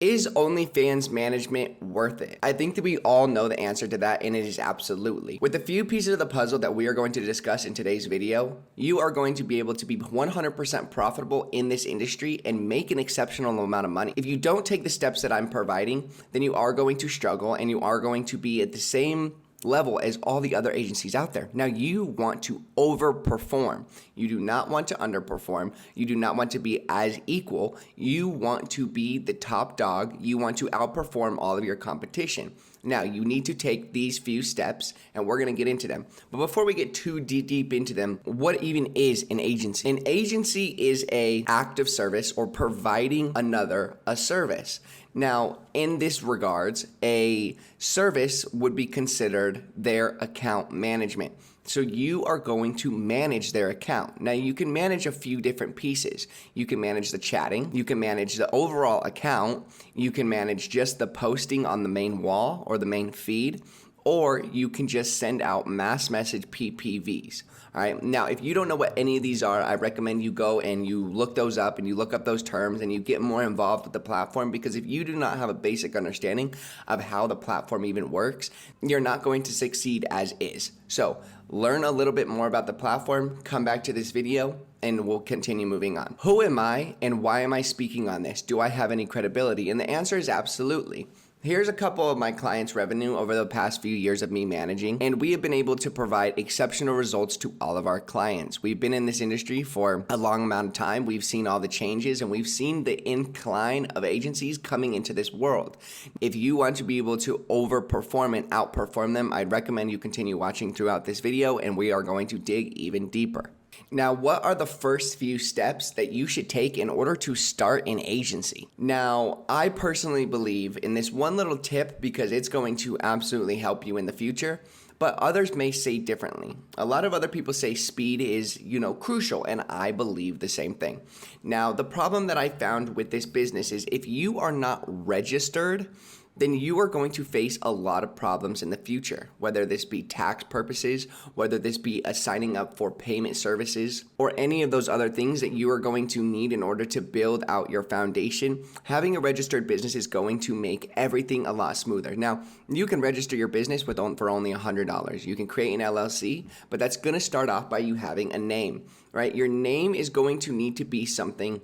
Is OnlyFans Management worth it? I think that we all know the answer to that, and it is absolutely. With the few pieces of the puzzle that we are going to discuss in today's video, you are going to be able to be 100% profitable in this industry and make an exceptional amount of money. If you don't take the steps that I'm providing, then you are going to struggle and you are going to be at the same level as all the other agencies out there. Now, you want to overperform. You do not want to underperform. You do not want to be as equal. You want to be the top dog. You want to outperform all of your competition. Now, you need to take these few steps, and we're going to get into them. But before we get too deep into them, what even is an agency? An agency is an act of service or providing another a service. Now, in this regards, a service would be considered their account management. So you are going to manage their account. Now, you can manage a few different pieces. You can manage the chatting. You can manage the overall account. You can manage just the posting on the main wall or the main feed, or you can just send out mass message PPVs. All right. Now, if you don't know what any of these are, I recommend you go and you look those up and you look up those terms and you get more involved with the platform, because if you do not have a basic understanding of how the platform even works, you're not going to succeed as is. So learn a little bit more about the platform, come back to this video, and we'll continue moving on. Who am I and why am I speaking on this? Do I have any credibility? And the answer is absolutely. Here's a couple of my clients' revenue over the past few years of me managing, and we have been able to provide exceptional results to all of our clients. We've been in this industry for a long amount of time. We've seen all the changes, and we've seen the incline of agencies coming into this world. If you want to be able to overperform and outperform them, I'd recommend you continue watching throughout this video, and we are going to dig even deeper. Now, what are the first few steps that you should take in order to start an agency? Now, I personally believe in this one little tip because it's going to absolutely help you in the future, but others may say differently. A lot of other people say speed is, crucial, and I believe the same thing. Now, the problem that I found with this business is if you are not registered, then you are going to face a lot of problems in the future, whether this be tax purposes, whether this be signing up for payment services, or any of those other things that you are going to need in order to build out your foundation. Having a registered business is going to make everything a lot smoother. Now, you can register your business for only $100. You can create an LLC, but that's going to start off by you having a name, right? Your name is going to need to be something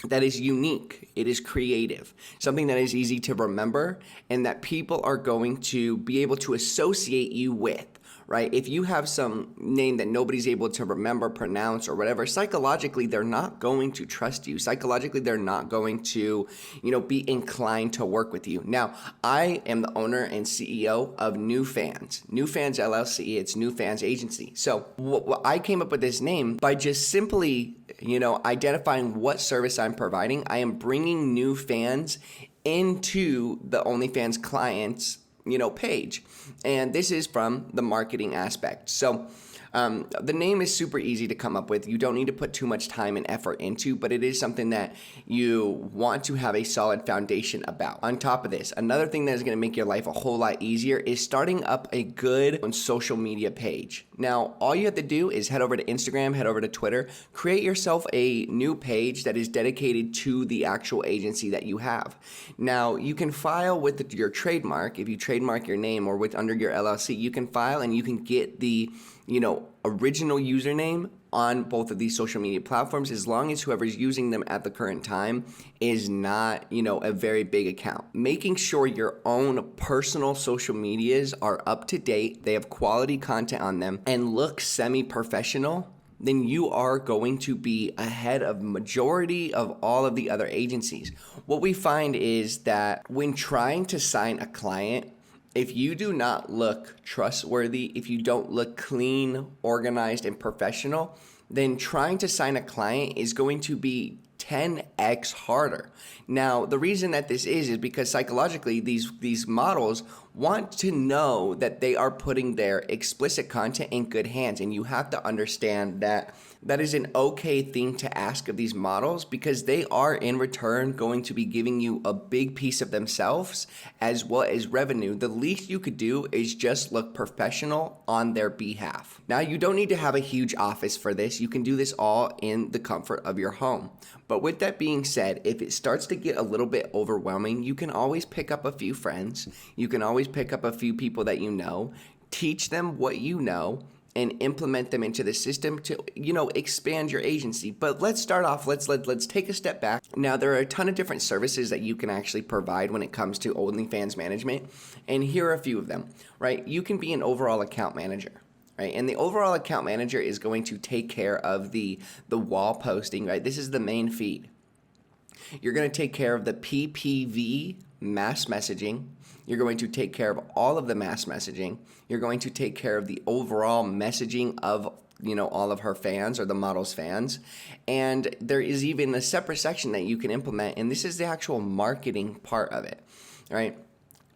that is unique, it is creative, something that is easy to remember, and that people are going to be able to associate you with, right? If you have some name that nobody's able to remember, pronounce, or whatever, psychologically, they're not going to trust you. Psychologically, they're not going to, be inclined to work with you. Now, I am the owner and CEO of New Fans LLC. It's New Fans Agency. So I came up with this name by just simply identifying what service I'm providing. I am bringing new fans into the OnlyFans clients, page. And this is from the marketing aspect. So the name is super easy to come up with. You don't need to put too much time and effort into, but it is something that you want to have a solid foundation about. On top of this, another thing that is going to make your life a whole lot easier is starting up a good social media page. Now, all you have to do is head over to Instagram, head over to Twitter, create yourself a new page that is dedicated to the actual agency that you have. Now, you can file with your trademark. If you trademark your name or under your LLC, you can file and you can get the original username on both of these social media platforms, as long as whoever's using them at the current time is not, a very big account. Making sure your own personal social medias are up to date, they have quality content on them, and look semi-professional, then you are going to be ahead of majority of all of the other agencies. What we find is that when trying to sign a client, if you do not look trustworthy, if you don't look clean, organized, and professional, then trying to sign a client is going to be 10x harder. Now, the reason that this is because psychologically, these models want to know that they are putting their explicit content in good hands, and you have to understand that that is an okay thing to ask of these models, because they are in return going to be giving you a big piece of themselves as well as revenue. The least you could do is just look professional on their behalf. Now, you don't need to have a huge office for this. You can do this all in the comfort of your home. But with that being said, if it starts to get a little bit overwhelming, you can always pick up a few friends. You can always pick up a few people that you know, teach them what you know, and implement them into the system to, expand your agency. But let's start off, let's take a step back. Now, there are a ton of different services that you can actually provide when it comes to OnlyFans management, and here are a few of them, right? You can be an overall account manager. Right, and the overall account manager is going to take care of the wall posting, right? This is the main feed. You're going to take care of the PPV mass messaging. You're going to take care of all of the mass messaging. You're going to take care of the overall messaging of, all of her fans or the model's fans. And there is even a separate section that you can implement, and this is the actual marketing part of it, right?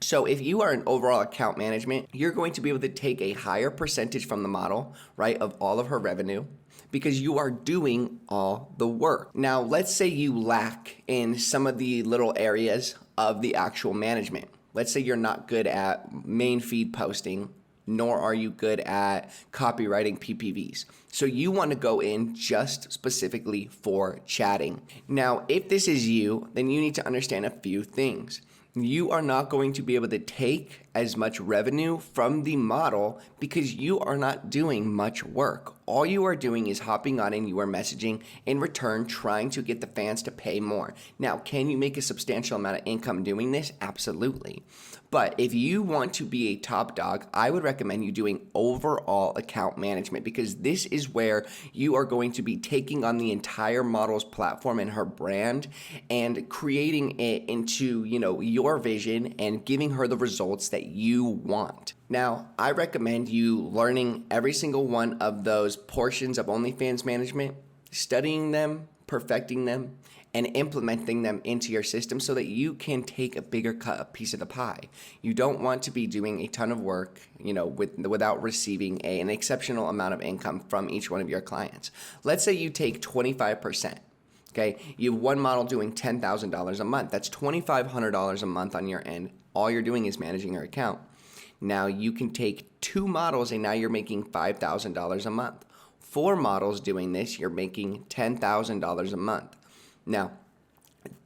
So if you are an overall account management, you're going to be able to take a higher percentage from the model, right, of all of her revenue, because you are doing all the work. Now, let's say you lack in some of the little areas of the actual management. Let's say you're not good at main feed posting, nor are you good at copywriting PPVs. So you want to go in just specifically for chatting. Now, if this is you, then you need to understand a few things. You are not going to be able to take as much revenue from the model because you are not doing much work. All you are doing is hopping on and you are messaging, in return trying to get the fans to pay more. Now, can you make a substantial amount of income doing this? Absolutely. But if you want to be a top dog, I would recommend you doing overall account management, because this is where you are going to be taking on the entire model's platform and her brand and creating it into, your vision and giving her the results that you want. Now, I recommend you learning every single one of those portions of OnlyFans management, studying them, perfecting them, and implementing them into your system so that you can take a bigger piece of the pie. You don't want to be doing a ton of work, without receiving an exceptional amount of income from each one of your clients. Let's say you take 25%. Okay, you have one model doing $10,000 a month. That's $2,500 a month on your end. All you're doing is managing your account. Now you can take 2 models and now you're making $5,000 a month. 4 models doing this, you're making $10,000 a month. Now,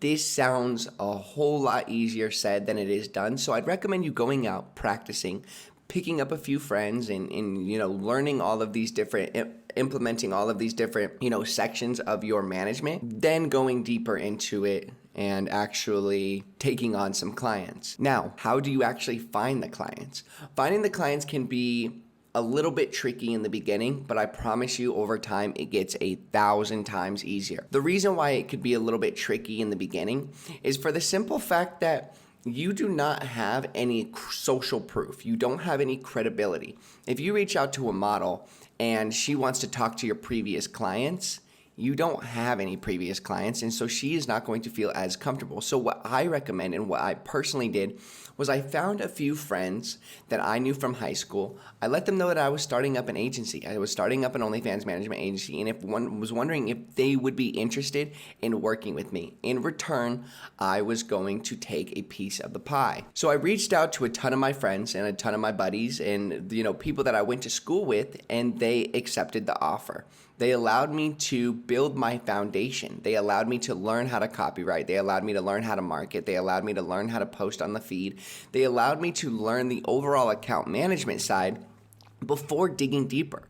this sounds a whole lot easier said than it is done, so I'd recommend you going out, practicing, picking up a few friends and learning all of these different, implementing all of these different, sections of your management, then going deeper into it and actually taking on some clients. Now, how do you actually find the clients? Finding the clients can be a little bit tricky in the beginning, but I promise you over time it gets 1,000 times easier. The reason why it could be a little bit tricky in the beginning is for the simple fact that you do not have any social proof. You don't have any credibility. If you reach out to a model and she wants to talk to your previous clients, you don't have any previous clients, and so she is not going to feel as comfortable. So what I recommend and what I personally did was I found a few friends that I knew from high school. I let them know that I was starting up an agency. I was starting up an OnlyFans management agency, and if one was wondering if they would be interested in working with me. In return, I was going to take a piece of the pie. So I reached out to a ton of my friends and a ton of my buddies and people that I went to school with, and they accepted the offer. They allowed me to build my foundation. They allowed me to learn how to copyright. They allowed me to learn how to market. They allowed me to learn how to post on the feed. They allowed me to learn the overall account management side before digging deeper.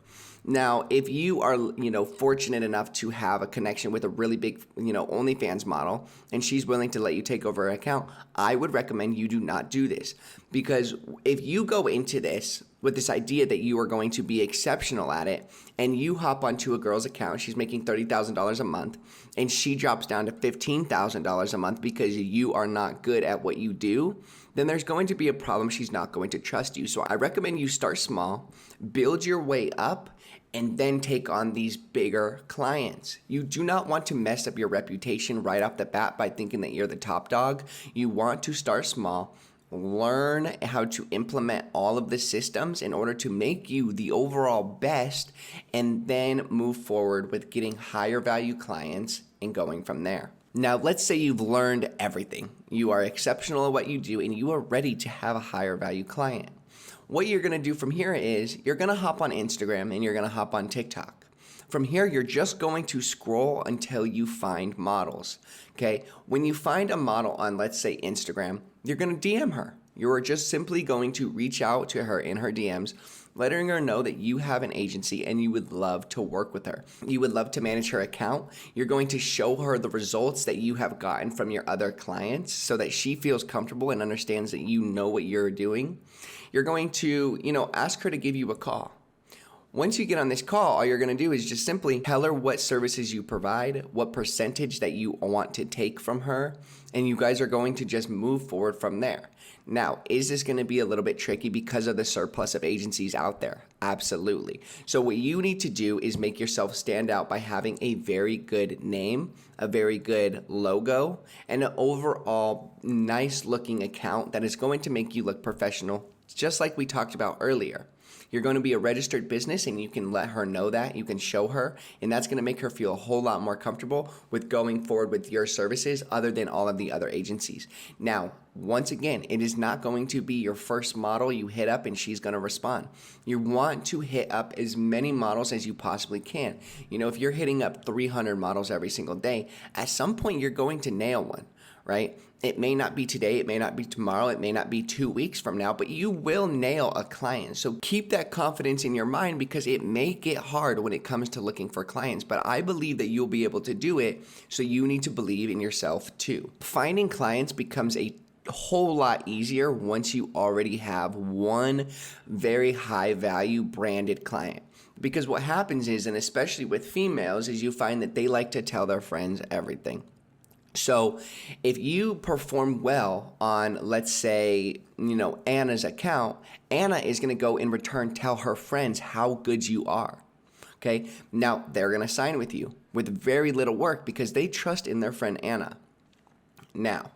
Now, if you are, fortunate enough to have a connection with a really big, OnlyFans model, and she's willing to let you take over her account, I would recommend you do not do this. Because if you go into this with this idea that you are going to be exceptional at it, and you hop onto a girl's account, she's making $30,000 a month, and she drops down to $15,000 a month because you are not good at what you do, then there's going to be a problem. She's not going to trust you. So I recommend you start small, build your way up, and then take on these bigger clients. You do not want to mess up your reputation right off the bat by thinking that you're the top dog. You want to start small, learn how to implement all of the systems in order to make you the overall best, and then move forward with getting higher value clients and going from there. Now, let's say you've learned everything. You are exceptional at what you do, and you are ready to have a higher value client. What you're going to do from here is you're going to hop on Instagram and you're going to hop on TikTok. From here, you're just going to scroll until you find models, okay? When you find a model on, let's say, Instagram, you're going to DM her. You're just simply going to reach out to her in her DMs, letting her know that you have an agency and you would love to work with her. You would love to manage her account. You're going to show her the results that you have gotten from your other clients so that she feels comfortable and understands that you know what you're doing. You're going to, ask her to give you a call. Once you get on this call, all you're going to do is just simply tell her what services you provide, what percentage that you want to take from her, and you guys are going to just move forward from there. Now, is this going to be a little bit tricky because of the surplus of agencies out there? Absolutely. So what you need to do is make yourself stand out by having a very good name, a very good logo, and an overall nice looking account that is going to make you look professional, just like we talked about earlier. You're going to be a registered business and you can let her know that, you can show her, and that's going to make her feel a whole lot more comfortable with going forward with your services other than all of the other agencies. Now, once again, it is not going to be your first model you hit up and she's going to respond. You want to hit up as many models as you possibly can. If you're hitting up 300 models every single day, at some point you're going to nail one, right? It may not be today, it may not be tomorrow, it may not be 2 weeks from now, but you will nail a client. So keep that confidence in your mind because it may get hard when it comes to looking for clients, but I believe that you'll be able to do it, so you need to believe in yourself too. Finding clients becomes a whole lot easier once you already have one very high value branded client. Because what happens is, and especially with females, is you find that they like to tell their friends everything. So if you perform well on, let's say, Anna's account, Anna is going to go in return tell her friends how good you are. Okay. Now they're going to sign with you with very little work because they trust in their friend Anna. Now,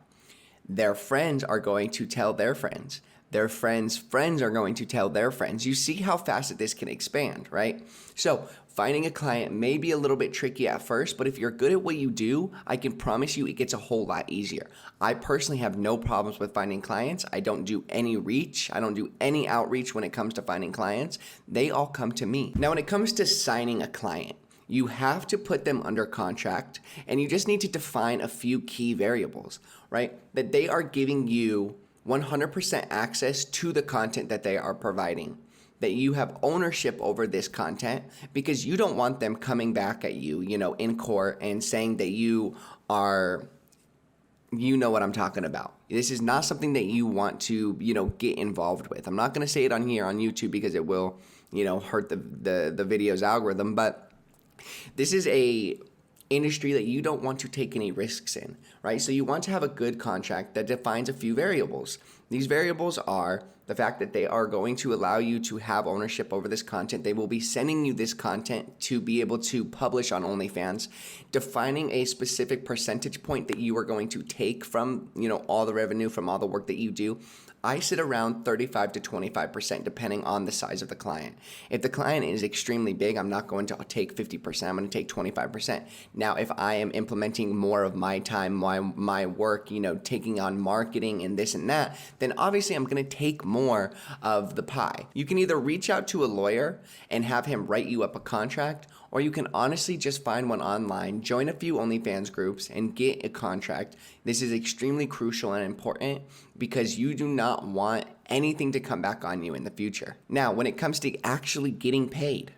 their friends are going to tell their friends. Their friends' friends are going to tell their friends. You see how fast that this can expand, right? So finding a client may be a little bit tricky at first, but if you're good at what you do, I can promise you it gets a whole lot easier. I personally have no problems with finding clients. I don't do any reach. I don't do any outreach when it comes to finding clients. They all come to me. Now, when it comes to signing a client, you have to put them under contract, and you just need to define a few key variables, right? That they are giving you 100% access to the content that they are providing, that you have ownership over this content, because you don't want them coming back at you, in court and saying that you are, what I'm talking about. This is not something that you want to, get involved with. I'm not going to say it on here on YouTube because it will, hurt the video's algorithm, but this is a industry that you don't want to take any risks in, right? So you want to have a good contract that defines a few variables. These variables are the fact that they are going to allow you to have ownership over this content. They will be sending you this content to be able to publish on OnlyFans, defining a specific percentage point that you are going to take from, all the revenue from all the work that you do. I sit around 35 to 25% depending on the size of the client. If the client is extremely big, I'm not going to take 50%, I'm going to take 25%. Now, if I am implementing more of my time, my work, taking on marketing and this and that, then obviously I'm going to take more of the pie. You can either reach out to a lawyer and have him write you up a contract, or you can honestly just find one online, join a few OnlyFans groups, and get a contract. This is extremely crucial and important because you do not want anything to come back on you in the future. Now, when it comes to actually getting paid,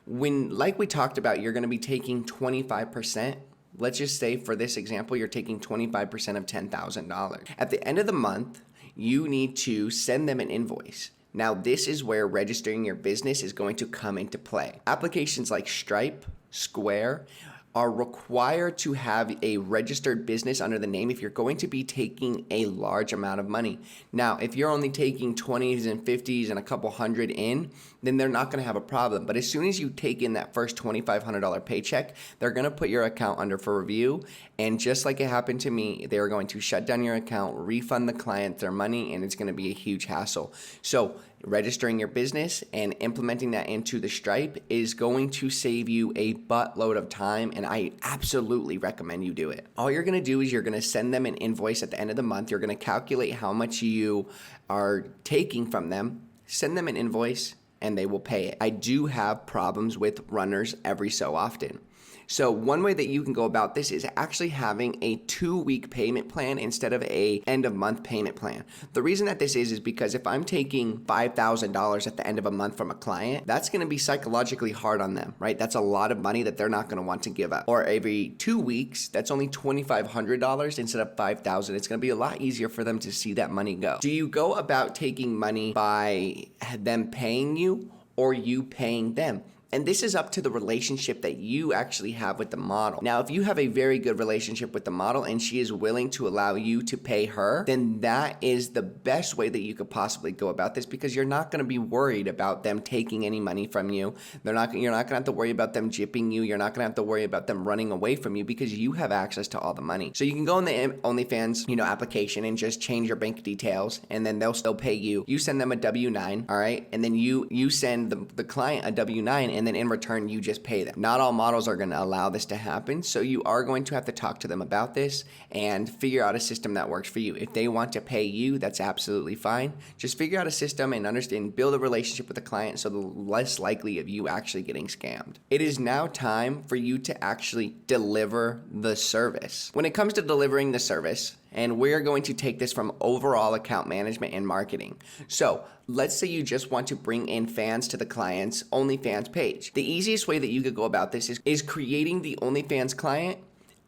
like we talked about, you're going to be taking 25%. Let's just say for this example, you're taking 25% of $10,000. At the end of the month, you need to send them an invoice. Now, this is where registering your business is going to come into play. Applications like Stripe, Square, are required to have a registered business under the name if you're going to be taking a large amount of money. Now, if you're only taking 20s and 50s and a couple hundred in, then they're not going to have a problem. But as soon as you take in that first $2,500 paycheck, they're going to put your account under for review. And just like it happened to me, they're going to shut down your account, refund the client their money, and it's going to be a huge hassle. So registering your business and implementing that into the Stripe is going to save you a buttload of time, and I absolutely recommend you do it. All you're going to do is you're going to send them an invoice at the end of the month. You're going to calculate how much you are taking from them, send them an invoice, and they will pay it. I do have problems with runners every so often. So one way that you can go about this is actually having a 2-week payment plan instead of a end of month payment plan. The reason that this is because if I'm taking $5,000 at the end of a month from a client, that's going to be psychologically hard on them, right? That's a lot of money that they're not going to want to give up. Or every 2 weeks, that's only $2,500 instead of $5,000. It's going to be a lot easier for them to see that money go. Do you go about taking money by them paying you or you paying them? And this is up to the relationship that you actually have with the model. Now, if you have a very good relationship with the model and she is willing to allow you to pay her, then that is the best way that you could possibly go about this, because you're not going to be worried about them taking any money from you. You're not going to have to worry about them gypping you. You're not going to have to worry about them running away from you because you have access to all the money. So you can go in the OnlyFans, application and just change your bank details, and then they'll still pay you. You send them a W-9, all right? And then you send the client a W-9, and then in return, you just pay them. Not all models are going to allow this to happen, so you are going to have to talk to them about this and figure out a system that works for you. If they want to pay you, that's absolutely fine. Just figure out a system and understand, build a relationship with the client so the less likely of you actually getting scammed. It is now time for you to actually deliver the service. When it comes to delivering the service, and we're going to take this from overall account management and marketing. So let's say you just want to bring in fans to the client's OnlyFans page. The easiest way that you could go about this is creating the OnlyFans client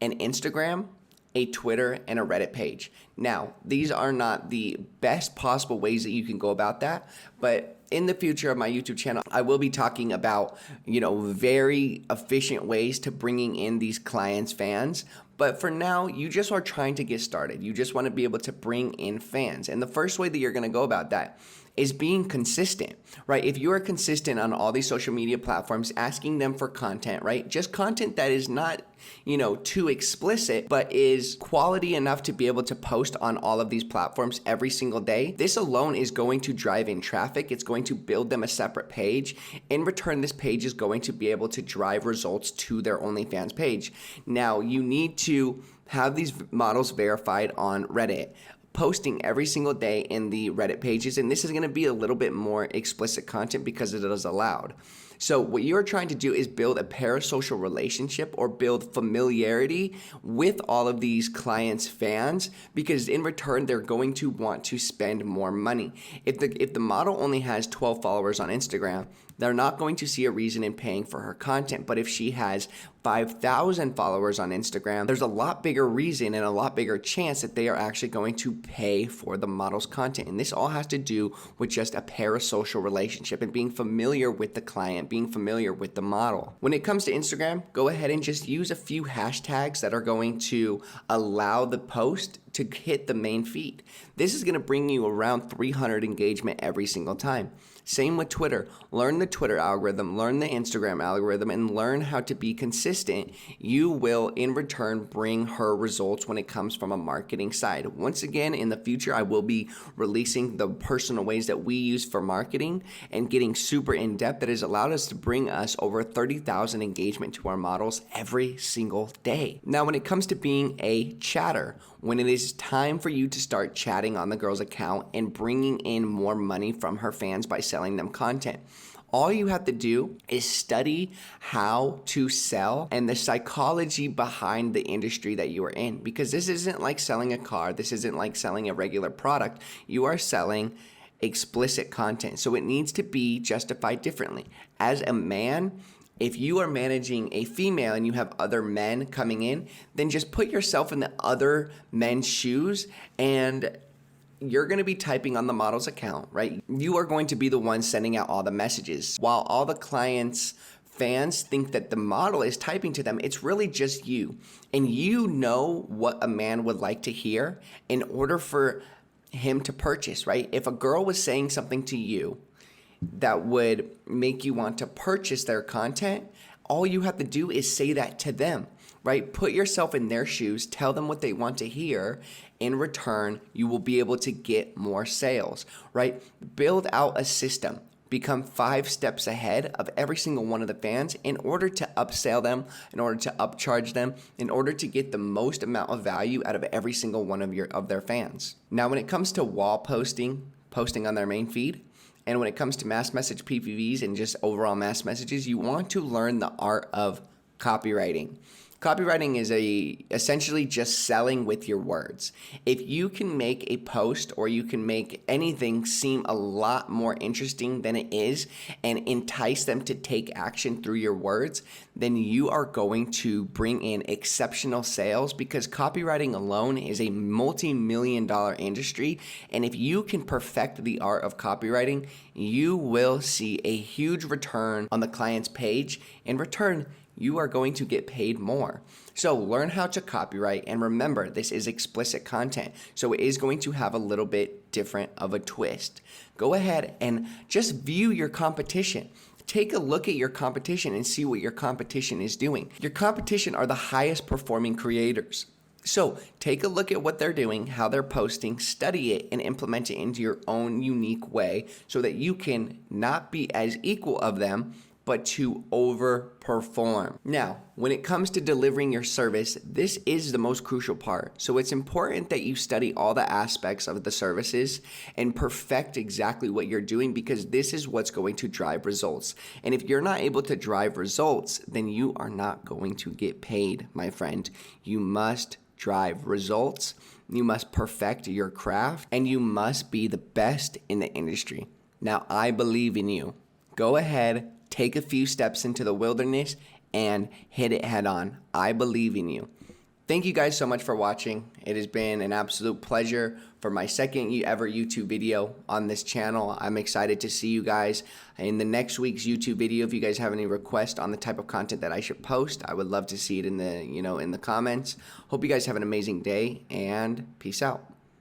an Instagram, a Twitter, and a Reddit page. Now, these are not the best possible ways that you can go about that, but in the future of my YouTube channel, I will be talking about, very efficient ways to bringing in these clients' fans. But for now, you just are trying to get started. You just want to be able to bring in fans. And the first way that you're going to go about that is being consistent, right? If you are consistent on all these social media platforms, asking them for content, right? Just content that is not, too explicit, but is quality enough to be able to post on all of these platforms every single day. This alone is going to drive in traffic. It's going to build them a separate page. In return, this page is going to be able to drive results to their OnlyFans page. Now, you need to have these models verified on Reddit, posting every single day in the Reddit pages, and this is going to be a little bit more explicit content because it is allowed. So what you're trying to do is build a parasocial relationship or build familiarity with all of these clients' fans, because in return they're going to want to spend more money. If the model only has 12 followers on Instagram, they're not going to see a reason in paying for her content. But if she has 5,000 followers on Instagram, there's a lot bigger reason and a lot bigger chance that they are actually going to pay for the model's content. And this all has to do with just a parasocial relationship and being familiar with the client, being familiar with the model. When it comes to Instagram, go ahead and just use a few hashtags that are going to allow the post to hit the main feed. This is going to bring you around 300 engagement every single time. Same with Twitter. Learn the Twitter algorithm, learn the Instagram algorithm, and learn how to be consistent. You will, in return, bring her results when it comes from a marketing side. Once again, in the future, I will be releasing the personal ways that we use for marketing and getting super in-depth that has allowed us to bring us over 30,000 engagement to our models every single day. Now, when it comes to being a chatter, when it is time for you to start chatting on the girl's account and bringing in more money from her fans by selling them content, all you have to do is study how to sell and the psychology behind the industry that you are in. Because this isn't like selling a car. This isn't like selling a regular product. You are selling explicit content. So it needs to be justified differently. As a man, if you are managing a female and you have other men coming in, then just put yourself in the other men's shoes, and you're going to be typing on the model's account, right? You are going to be the one sending out all the messages. While all the clients' fans think that the model is typing to them, it's really just you. And you know what a man would like to hear in order for him to purchase, right? If a girl was saying something to you that would make you want to purchase their content, all you have to do is say that to them, right? Put yourself in their shoes, tell them what they want to hear. In return, you will be able to get more sales, right? Build out a system. Become 5 steps ahead of every single one of the fans in order to upsell them, in order to upcharge them, in order to get the most amount of value out of every single one of their fans. Now, when it comes to wall posting on their main feed, And when it comes to mass message PPVs and just overall mass messages, you want to learn the art of copywriting. Copywriting is essentially just selling with your words. If you can make a post or you can make anything seem a lot more interesting than it is and entice them to take action through your words, then you are going to bring in exceptional sales, because copywriting alone is a multi-million-dollar industry. And if you can perfect the art of copywriting, you will see a huge return on the client's page. In return, you are going to get paid more. So learn how to copyright, and remember, this is explicit content, so it is going to have a little bit different of a twist. Go ahead and just view your competition. Take a look at your competition and see what your competition is doing. Your competition are the highest performing creators. So take a look at what they're doing, how they're posting, study it, and implement it into your own unique way so that you can not be as equal of them, but to overperform. Now, when it comes to delivering your service, this is the most crucial part. So it's important that you study all the aspects of the services and perfect exactly what you're doing, because this is what's going to drive results. And if you're not able to drive results, then you are not going to get paid, my friend. You must drive results, you must perfect your craft, and you must be the best in the industry. Now, I believe in you. Go ahead, take a few steps into the wilderness and hit it head on. I believe in you. Thank you guys so much for watching. It has been an absolute pleasure for my second ever YouTube video on this channel. I'm excited to see you guys in the next week's YouTube video. If you guys have any requests on the type of content that I should post, I would love to see it in the comments. Hope you guys have an amazing day, and peace out.